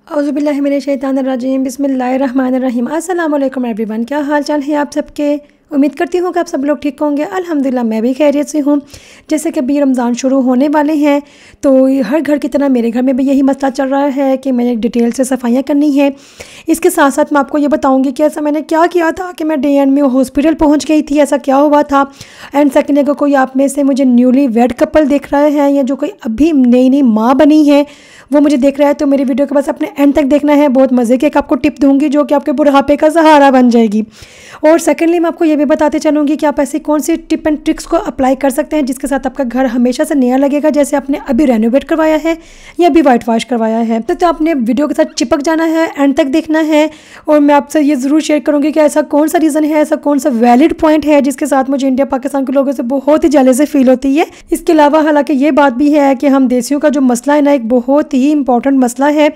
औज़ुबिल्लाहिमिनश्शैतानिर्रजीम बिस्मिल्लाहिर्रहमानिर्रहीम। अस्सलाम वालेकुम एवरीवन, क्या हाल चाल है आप सबके। उम्मीद करती हूँ कि आप सब लोग ठीक होंगे। अल्हम्दुलिल्लाह मैं भी खैरियत से हूँ। जैसे कि अभी रमज़ान शुरू होने वाले हैं तो हर घर की तरह मेरे घर में भी यही मसला चल रहा है कि मैंने डिटेल से सफाइयाँ करनी है। इसके साथ साथ मैं आपको ये बताऊँगी कि ऐसा मैंने क्या किया था कि मैं डे एंड में हॉस्पिटल पहुँच गई थी, ऐसा क्या हुआ था। एंड सेकेंड, अगर कोई आप में से मुझे न्यूली वेड कपल देख रहे हैं या जो कोई अभी नई नई माँ बनी है वो मुझे देख रहा है तो मेरी वीडियो के बस अपने एंड तक देखना है। बहुत मज़े की एक आपको टिप दूंगी जो कि आपके बुढ़ापे का सहारा बन जाएगी। और सेकेंडली मैं आपको ये भी बताते चलूँगी कि आप ऐसी कौन सी टिप एंड ट्रिक्स को अप्लाई कर सकते हैं जिसके साथ आपका घर हमेशा से नया लगेगा, जैसे आपने अभी रेनोवेट करवाया है या अभी वाइट वॉश करवाया है। तो आपने वीडियो के साथ चिपक जाना है, एंड तक देखना है। और मैं आपसे ये ज़रूर शेयर करूँगी कि ऐसा कौन सा रीज़न है, ऐसा कौन सा वैलिड पॉइंट है जिसके साथ मुझे इंडिया पाकिस्तान के लोगों से बहुत ही जेलसी फील होती है। इसके अलावा हालांकि ये बात भी है कि हम देसियों का जो मसला है ना, एक बहुत ही इंपॉर्टेंट मसला है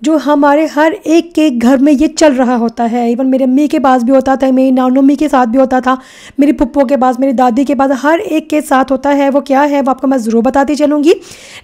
जो हमारे हर एक के घर में ये चल रहा होता है। इवन मेरे अम्मी के पास भी होता था, मेरी नानू अम्मी के साथ भी होता था, मेरी पुप्पो के पास, मेरी दादी के पास, हर एक के साथ होता है। वो क्या है वो आपको मैं ज़रूर बताती चलूँगी,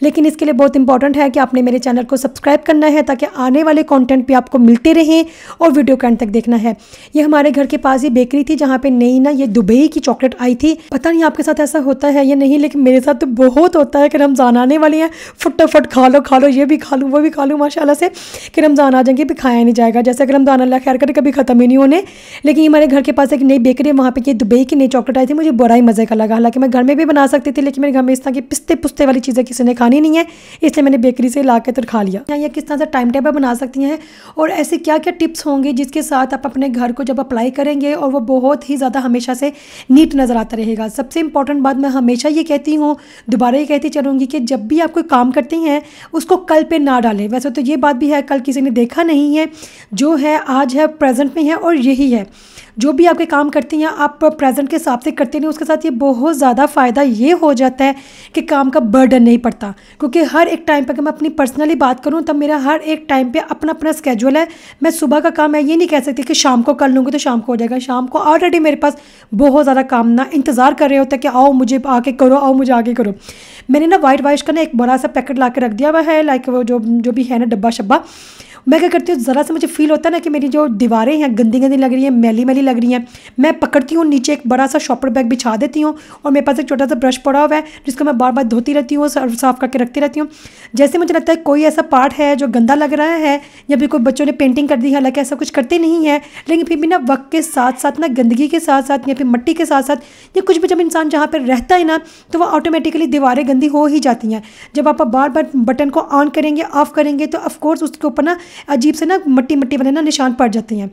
लेकिन इसके लिए बहुत इंपॉर्टेंट है कि आपने मेरे चैनल को सब्सक्राइब करना है ताकि आने वाले कंटेंट भी आपको मिलते रहें और वीडियो के अंत तक देखना है। ये हमारे घर के पास ही बेकरी थी जहाँ पे नई ना ये दुबई की चॉकलेट आई थी। पता नहीं आपके साथ ऐसा होता है या नहीं, लेकिन मेरे साथ तो बहुत होता है कि रमज़ान आने वाली है, फटाफट खा लो, ये भी खा लूँ वो भी खा लूँ माशाल्लाह से, कि रमज़ान आ जाएंगे भी खाया नहीं जाएगा। जैसे कि रमज़ान अल्लाह खैर करे कभी ख़त्म ही नहीं होने। लेकिन हमारे घर के पास एक नई बेकरी है, वहाँ पे ये दुबई की नई चॉकलेट आई थी, मुझे बड़ा ही मज़े का लगा। हालांकि मैं घर में भी बना सकती थी लेकिन मेरे घर में इस तरह की पिस्ते पुस्ते वाली चीज़ें किसी ने खानी नहीं है, इसलिए मैंने बेकरी से ला के तो खा लिया। या किस तरह से टाइम टेबल बना सकती हैं और ऐसे क्या क्या टिप्स होंगे जिसके साथ आप अपने घर को जब अप्लाई करेंगे और वो बहुत ही ज़्यादा हमेशा से नीट नज़र आता रहेगा। सबसे इंपॉर्टेंट बात मैं हमेशा ये कहती हूँ, दोबारा ये कहती चलूँगी कि जब भी आप कोई काम करते हैं उसको कल पे ना डालें। वैसे तो ये बात भी है, कल किसी ने देखा नहीं है, जो है आज है, प्रेजेंट में है और यही है। जो भी आपके काम करती हैं आप प्रेजेंट के हिसाब से करते नहीं, उसके साथ ये बहुत ज़्यादा फ़ायदा ये हो जाता है कि काम का बर्डन नहीं पड़ता। क्योंकि हर एक टाइम पे, अगर मैं अपनी पर्सनली बात करूँ तब मेरा हर एक टाइम पे अपना अपना स्केड्यूल है। मैं सुबह का काम मैं ये नहीं कह सकती कि शाम को कर लूँगी तो शाम को हो जाएगा। शाम को ऑलरेडी मेरे पास बहुत ज़्यादा काम ना इंतज़ार कर रहे होते हैं कि आओ मुझे आके करो, आओ मुझे आगे करो। मैंने ना वाइट वॉश का ना एक बड़ा सा पैकेट ला के रख दिया हुआ है, लाइक वो जो भी है ना डब्बा शब्बा। मैं क्या करती हूँ, ज़रा से मुझे फील होता है ना कि मेरी जो दीवारें हैं गंदी गंदी लग रही हैं, मैली मैली लग रही हैं, मैं पकड़ती हूँ, नीचे एक बड़ा सा शॉपर बैग बिछा देती हूँ और मेरे पास एक छोटा सा ब्रश पड़ा हुआ है जिसको मैं बार बार धोती रहती हूँ, साफ़ करके रखती रहती हूँ। जैसे मुझे लगता है कोई ऐसा पार्ट है जो गंदा लग रहा है या फिर कोई बच्चों ने पेंटिंग कर दी है, हालांकि ऐसा कुछ करते नहीं है, लेकिन फिर भी ना वक्त के साथ साथ ना गंदगी के साथ साथ या फिर मिट्टी के साथ साथ या कुछ भी जब इंसान जहाँ पर रहता है ना तो वह ऑटोमेटिकली दीवारें गंदी हो ही जाती हैं। जब आप बार बार बटन को ऑन करेंगे ऑफ करेंगे तो ऑफकोर्स उसके ऊपर ना अजीब से ना मट्टी मट्टी वाले ना निशान पड़ जाते हैं।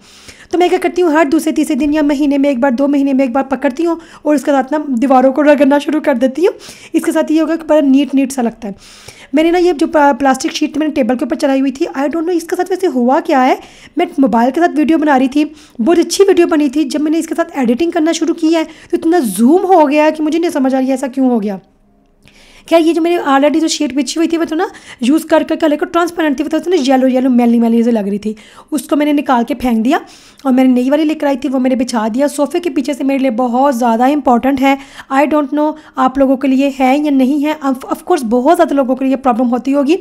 तो मैं क्या करती हूँ, हर दूसरे तीसरे दिन या महीने में एक बार, 2 महीने में एक बार पकड़ती हूँ और उसके साथ ना दीवारों को रगड़ना शुरू कर देती हूँ। इसके साथ ये होगा कि बड़ा नीट नीट सा लगता है। मैंने ना ये जो प्लास्टिक शीट मैंने टेबल के ऊपर चलाई हुई थी, आई डोंट नो इसके साथ वैसे हुआ क्या है। मैं मोबाइल के साथ वीडियो बना रही थी, बहुत अच्छी वीडियो बनी थी। जब मैंने इसके साथ एडिटिंग करना शुरू किया है तो इतना जूम हो गया कि मुझे नहीं समझ आ रही है ऐसा क्यों हो गया। क्या ये जो मेरी ऑलरेडी जो शीट बिछी हुई थी वो तो ना यूज़ कर को ट्रांसपेरेंट थी, वो तो ना येलो येलो मैली मैली से लग रही थी। उसको मैंने निकाल के फेंक दिया और मैंने नई वाली लेकर आई थी वो मैंने बिछा दिया। सोफ़े के पीछे से मेरे लिए बहुत ज़्यादा इंपॉर्टेंट है। आई डोंट नो आप लोगों के लिए है या नहीं है, ऑफकोर्स बहुत ज़्यादा लोगों के लिए प्रॉब्लम होती होगी।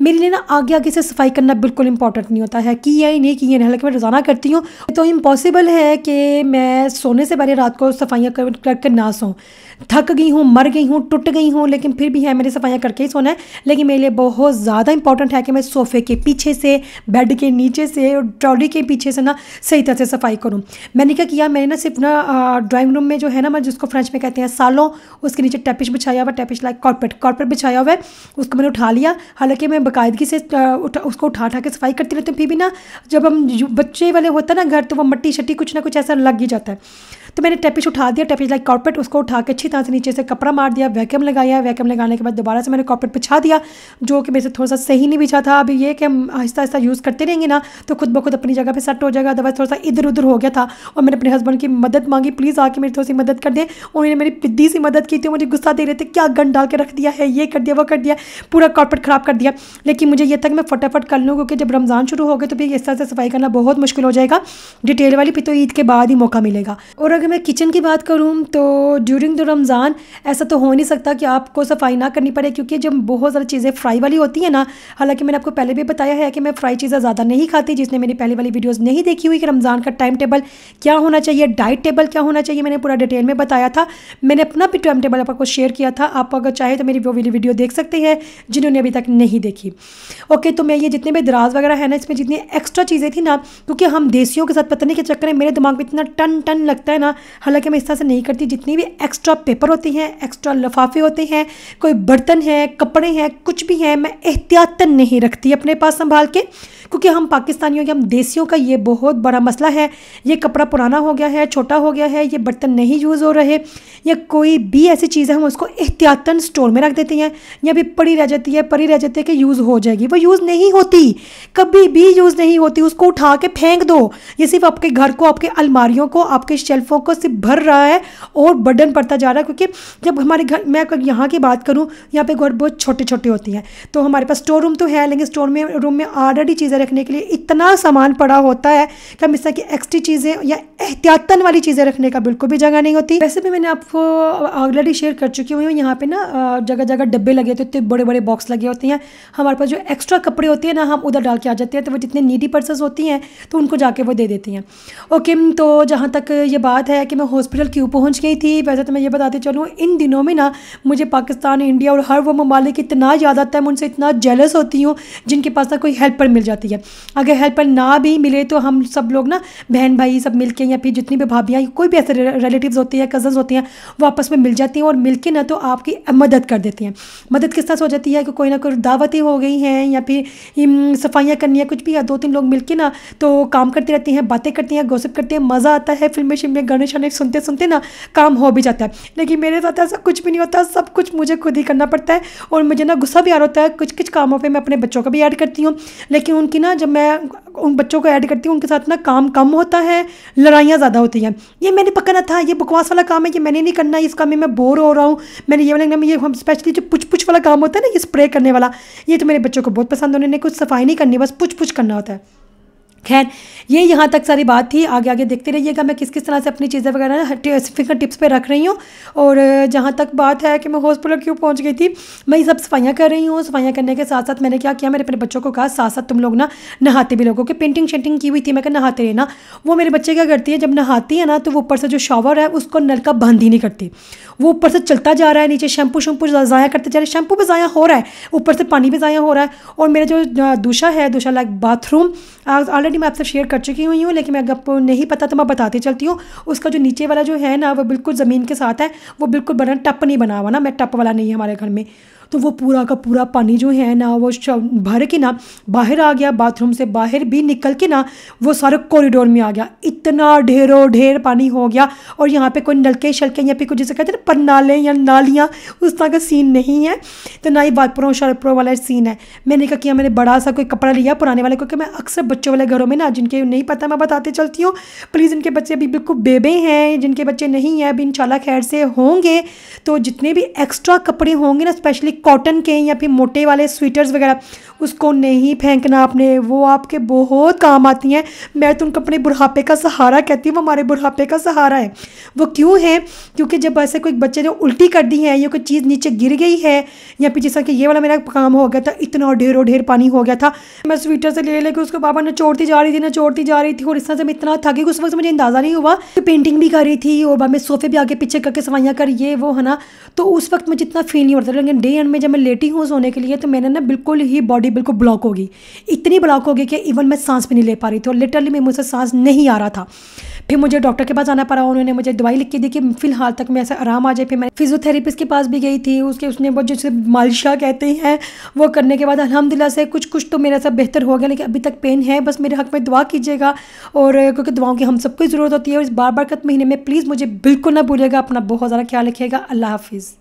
मेरे लिए ना आगे आगे से सफाई करना बिल्कुल इंपॉर्टेंट नहीं होता है, की है नहीं की है, हालांकि मैं रोज़ाना करती हूँ। तो इम्पॉसिबल है कि मैं सोने से पहले रात को सफाइयाँ करके ना सोऊं। थक गई हूँ, मर गई हूँ, टूट गई हूँ, लेकिन फिर भी है मेरी सफाइयाँ करके ही सोना है। लेकिन मेरे लिए बहुत ज़्यादा इंपॉर्टेंट है कि मैं सोफ़े के पीछे से, बेड के नीचे से और ट्रॉली के पीछे से ना सही तरह से सफाई करूँ। मैंने क्या किया, मैंने ना सिर्फ ना ड्राइंग रूम में जो है ना, मैं जिसको फ्रेंच में कहते हैं सालों, उसके नीचे टैपिश बिछाया हुआ, टैपिश लाइक कॉर्पेट बिछाया हुआ है, उसको मैंने उठा लिया। हालांकि मैं बाकायदगी से उसको उठा के सफाई करती रहती हूँ, फिर भी ना जब हम बच्चे वाले होता है ना घर, तो वो मट्टी शट्टी कुछ ना कुछ ऐसा लग ही जाता है। तो मैंने टैपिश उठा दिया, टैपिश लाइक कॉर्पेट, उसको उठा के अच्छी तरह से नीचे से कपड़ा मार दिया, वैक्यूम लगाया, वैक्यूम लगाने के बाद दोबारा से मैंने कॉर्पेट बिछा दिया, जो कि मेरे से थोड़ा सा सही नहीं बिछा था। अभी ये कि हम आहिस्ता आहिस्ता यूज़ करते रहेंगे ना तो खुद ब खुद अपनी जगह पे सेट हो जाएगा। अदरवाइज थोड़ा सा इधर उधर हो गया था और मैंने अपने हस्बैंड की मदद मांगी, प्लीज़ आके मेरी थोड़ी सी मदद कर दें। उन्होंने मेरी पिद्दी सी मदद की थी, मुझे गुस्सा दे रहे थे, क्या गंद डाल के रख दिया है, ये कर दिया वो कर दिया, पूरा कॉर्पेट ख़राब कर दिया। लेकिन मुझे ये था कि मैं फटाफट कर लूँ, क्योंकि जब रमज़ान शुरू हो गए तो फिर इस तरह से सफाई करना बहुत मुश्किल हो जाएगा डिटेल वाली, फिर तो ईद के बाद ही मौका मिलेगा। और अगर मैं किचन की बात करूँ तो ड्यूरिंग द रमज़ान ऐसा तो हो नहीं सकता कि आपको सफाई ना करनी पड़े, क्योंकि जब बहुत ज़्यादा चीज़ें फ्राई वाली होती हैं ना, हालांकि मैंने आपको पहले भी बताया है कि मैं फ्राई चीज़ें ज़्यादा नहीं खाती। जिसने मेरी पहले वाली वीडियोज़ नहीं देखी हुई कि रमज़ान का टाइम टेबल क्या होना चाहिए, डाइट टेबल क्या होना चाहिए, मैंने पूरा डिटेल में बताया था। मैंने अपना भी टाइम टेबल आपको शेयर किया था, आप अगर चाहे तो मेरी वो वीडियो देख सकते हैं जिन्होंने अभी तक नहीं देखी। ओके, तो मैं ये जितने भी दराज वगैरह है ना, इसमें जितनी एक्स्ट्रा चीज़ें थी ना, क्योंकि हम देसियों के साथ पता नहीं के चक्कर में मेरे दिमाग में इतना टन टन लगता है ना, हालांकि मैं इस तरह से नहीं करती। जितनी भी एक्स्ट्रा पेपर होती हैं, एक्स्ट्रा लिफाफे होते हैं, कोई बर्तन है, कपड़े हैं, कुछ भी है, मैं एहतियातन नहीं रखती अपने पास संभाल के, क्योंकि हम पाकिस्तानियों के, हम देसियों का ये बहुत बड़ा मसला है। ये कपड़ा पुराना हो गया है, छोटा हो गया है, ये बर्तन नहीं यूज़ हो रहे, या कोई भी ऐसी चीज़ है हम उसको एहतियातन स्टोर में रख देते हैं, या भी पड़ी रह जाती है कि यूज़ हो जाएगी। वो यूज़ नहीं होती, कभी भी यूज़ नहीं होती। उसको उठा के फेंक दो। ये सिर्फ आपके घर को, आपके अलमारियों को, आपके शेल्फों को सिर्फ भर रहा है और बर्डन पड़ता जा रहा है। क्योंकि जब हमारे घर, मैं अगर यहाँ की बात करूँ, यहाँ पे घर बहुत छोटे छोटे होती हैं, तो हमारे पास स्टोर रूम तो है, लेकिन स्टोर में रूम में ऑलरेडी चीज़ें रखने के लिए इतना सामान पड़ा होता है कि हम इस तरह की एक्स्ट्रा चीज़ें या एहतियातन वाली चीज़ें रखने का बिल्कुल भी जगह नहीं होती। वैसे भी मैंने आपको ऑलरेडी शेयर कर चुकी हूँ, यहाँ पे ना जगह जगह डब्बे लगे होते हैं, बड़े बड़े बॉक्स लगे होते हैं। हमारे पास जो एक्स्ट्रा कपड़े होते हैं ना, हम उधर डाल के आ जाते हैं, तो वो जितने नीडी पर्सन्स होती हैं तो उनको जाके वो दे देती हैं। ओके, तो जहाँ तक ये बात है कि मैं हॉस्पिटल क्यों पहुँच गई थी, वैसे तो मैं ये बताती चलूँ, इन दिनों में ना मुझे पाकिस्तान, इंडिया और हर वो ममालिक इतना याद आता है, मैं उनसे इतना जेलस होती हूँ जिनके पास ना कोई हेल्पर मिल जाती है। अगर हेल्पर ना भी मिले तो हम सब लोग ना बहन भाई सब मिलके, या फिर जितनी भी भाभियाँ, कोई भी ऐसे रिलेटिव्स होती हैं, कज़न्स होती हैं, वो आपस में मिल जाती हैं और मिलके ना तो आपकी मदद कर देती हैं। मदद किस तरह से हो जाती है कि कोई ना कोई दावतें हो गई हैं, या फिर सफाइयाँ करनी है, कुछ भी, या 2-3 लोग मिलके ना तो काम करती रहती हैं, बातें करती हैं, गॉसिप करती हैं, मज़ा आता है। फिल्में शिल्में, गाने शाने सुनते सुनते ना काम हो भी जाता है। लेकिन मेरे साथ ऐसा कुछ भी नहीं होता, सब कुछ मुझे खुद ही करना पड़ता है। और मुझे ना गुस्सा भी आ रहा होता है, कुछ कुछ कामों पे मैं अपने बच्चों का भी ऐड करती हूँ, लेकिन उनकी ना, जब मैं उन बच्चों को ऐड करती हूँ, उनके साथ ना काम कम होता है, लड़ाइयाँ ज़्यादा होती हैं। ये मैंने पकड़ना था, ये बकवास वाला काम है, ये मैंने नहीं करना, इस काम में मैं बोर हो रहा हूँ, मैंने ये वाला, ये हम स्पेशली जो पुछ पुछ वाला काम होता है ना, ये स्प्रे करने वाला, ये तो मेरे बच्चों को बहुत पसंद है। उन्होंने कुछ सफाई नहीं करनी, बस पुछ पुछ करना होता है। खैर, ये यहाँ तक सारी बात थी। आगे आगे देखते रहिएगा मैं किस किस तरह से अपनी चीज़ें वगैरह फिंगर टिप्स पे रख रही हूँ। और जहाँ तक बात है कि मैं हॉस्पिटल क्यों पहुँच गई थी, मैं ये सब सफाइयाँ कर रही हूँ। सफाइयाँ करने के साथ साथ मैंने क्या किया, मेरे अपने बच्चों को कहा साथ साथ तुम लोग ना नहाते भी, लोगों की पेंटिंग शेंटिंग की हुई थी, मैं कहा नहाते रहना। वो मेरे बच्चे क्या करती है, जब नहाती है ना तो वो ऊपर से जो शावर है उसको नल का बंद ही नहीं करती, वो ऊपर से चलता जा रहा है, नीचे शैम्पू ज़ाया करते जा रहे हैं, शैम्पू भी ज़ाया हो रहा है, ऊपर से पानी भी ज़ाया हो रहा है। और मेरा जो दूशा है, दूशा लाइक बाथरूम, ऑलरेडी मैं आपसे शेयर कर चुकी हुई हूँ, लेकिन मैं अगर आपको नहीं पता तो मैं बताती चलती हूँ। उसका जो नीचे वाला जो है ना, वो बिल्कुल ज़मीन के साथ है, वो बिल्कुल बना टप नहीं बना हुआ ना, मैं टप वाला नहीं है हमारे घर में, तो वो पूरा का पूरा पानी जो है ना, वो भर के ना बाहर आ गया, बाथरूम से बाहर भी निकल के ना वो सारे कॉरिडोर में आ गया। इतना ढेर पानी हो गया। और यहाँ पे कोई नलके शलके या फिर कुछ जैसे कहते हैं ना परनाले या नालियाँ, उस तरह का सीन नहीं है, तो ना ही वाइपरों शरपरों वाला सीन है। मैंने क्या किया, मैंने बड़ा सा कोई कपड़ा लिया पुराने वाले, क्योंकि मैं अक्सर बच्चों वाले घरों में ना, जिनके नहीं पता मैं बताते चलती हूँ, प्लीज़ इनके बच्चे अभी बिल्कुल बेबे हैं, जिनके बच्चे नहीं हैं अभी, इंशाल्लाह खैर से होंगे, तो जितने भी एक्स्ट्रा कपड़े होंगे ना, स्पेशली कॉटन के या फिर मोटे वाले स्वेटर्स वगैरह, उसको नहीं फेंकना आपने, वो आपके बहुत काम आती हैं। मैं तो उनको अपने बुढ़ापे का सहारा कहती हूँ, वो हमारे बुढ़ापे का सहारा है। वो क्यों है, क्योंकि जब ऐसे कोई बच्चे ने उल्टी कर दी है या कोई चीज़ नीचे गिर गई है, या फिर जैसा कि ये वाला मेरा काम हो गया था, इतना ढेर पानी हो गया था, मैं स्वेटर से ले लेकर उसको बाबा नचोड़ती जा रही थी, और इस तरह से मैं इतना थकी उस वक्त मुझे अंदाज़ा नहीं हुआ कि पेंटिंग भी कर रही थी और बाद में सोफे भी आगे पीछे करके सफाइयाँ कर, ये वो है ना, तो उस वक्त मुझे इतना फील नहीं होता। लेकिन डे एंड में जब मैं लेटी हूँ सोने के लिए, तो मैंने ना बिल्कुल ही बॉडी बिल्कुल ब्लॉक होगी, इतनी ब्लॉक होगी कि इवन मैं सांस भी नहीं ले पा रही थी, और लिटरली मैं मुझसे सांस नहीं आ रहा था। फिर मुझे डॉक्टर के पास आना पड़ा, उन्होंने मुझे दवाई लिख के दी कि फिलहाल तक मैं ऐसा आराम आ जाए। फिर मैं फिजियोथेरेपिस्ट के पास भी गई थी, उसने वो जैसे मालिशा कहते हैं, वो करने के बाद अल्हम्दुलिल्लाह से कुछ तो मेरा सब बेहतर हो गया, लेकिन अभी तक पेन है। बस मेरे हक में दुआ कीजिएगा, और क्योंकि दुआओं की हम सबको ज़रूरत होती है। और इस बार बारकत महीने में प्लीज़ मुझे बिल्कुल ना भूलिएगा, अपना बहुत ज़्यादा ख्याल रखिएगा। अल्लाह हाफिज़।